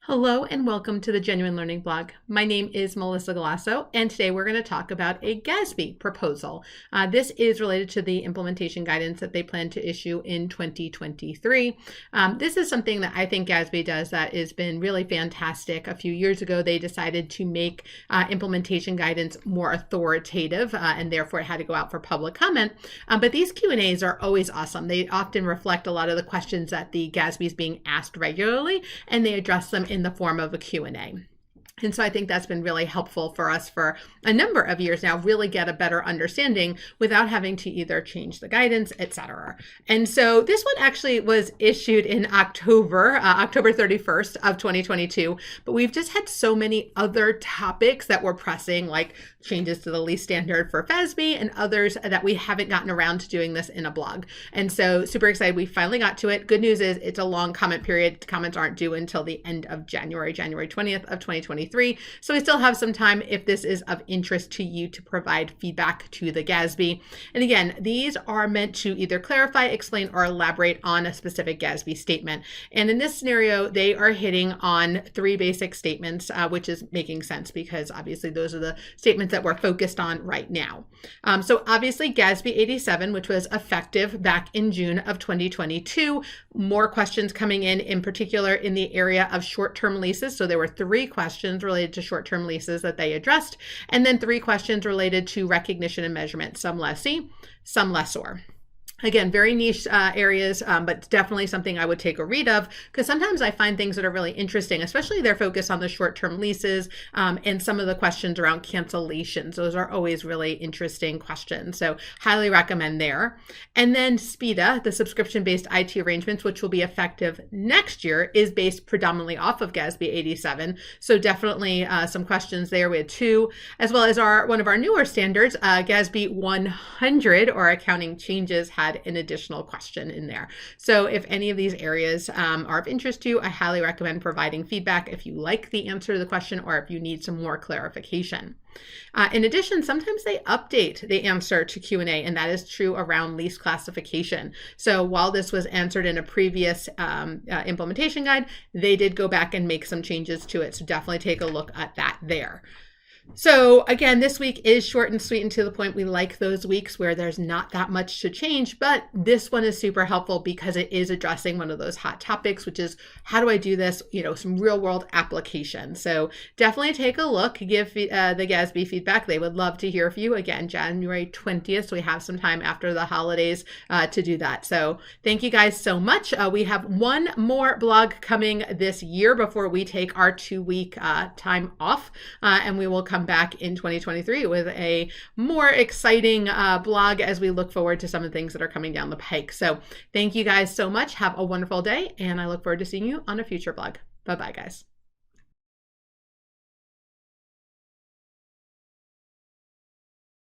Hello and welcome to the Genuine Learning blog. My name is Melisa Galasso, and today we're going to talk about a GASB proposal. This is related to the implementation guidance that they plan to issue in 2023. This is something that I think GASB does that has been really fantastic. A few years ago, they decided to make implementation guidance more authoritative, and therefore it had to go out for public comment. But these Q&As are always awesome. They often reflect a lot of the questions that the GASB is being asked regularly, and they address them in the form of a Q&A. And so I think that's been really helpful for us for a number of years now, really get a better understanding without having to either change the guidance, etc. And so this one actually was issued in October 31st of 2022, but we've just had so many other topics that were pressing, like changes to the lease standard for FASB and others, that we haven't gotten around to doing this in a blog. And so super excited we finally got to it. Good news is it's a long comment period. Comments aren't due until the end of January 20th of 2023. So we still have some time if this is of interest to you to provide feedback to the GASB. And again, these are meant to either clarify, explain, or elaborate on a specific GASB statement. And in this scenario, they are hitting on three basic statements, which is making sense because obviously those are the statements that we're focused on right now. So obviously GASB 87, which was effective back in June of 2022, more questions coming in particular in the area of short-term leases. So there were three questions related to short-term leases that they addressed, and then three questions related to recognition and measurement, some lessee, some lessor. Again, very niche areas, but definitely something I would take a read of, because sometimes I find things that are really interesting, especially their focus on the short-term leases and some of the questions around cancellations. Those are always really interesting questions. So highly recommend there. And then SBITA, the subscription-based IT arrangements, which will be effective next year, is based predominantly off of GASB 87. So definitely some questions there. We had two, as well as one of our newer standards, GASB 100, or accounting changes, had an additional question in there. So if any of these areas are of interest to you, I highly recommend providing feedback if you like the answer to the question or if you need some more clarification. In addition, sometimes they update the answer to Q&A, and that is true around lease classification. So while this was answered in a previous implementation guide, they did go back and make some changes to it. So definitely take a look at that there. So again, this week is short and sweet and to the point. We like those weeks where there's not that much to change, but this one is super helpful because it is addressing one of those hot topics, which is how do I do this, some real world application. So definitely take a look, give the GASB feedback. They would love to hear from you. Again, January 20th, so we have some time after the holidays to do that. So thank you guys so much. We have one more blog coming this year before we take our 2-week time off, and we will come back in 2023 with a more exciting blog as we look forward to some of the things that are coming down the pike. So thank you guys so much. Have a wonderful day, and I look forward to seeing you on a future blog. Bye-bye, guys.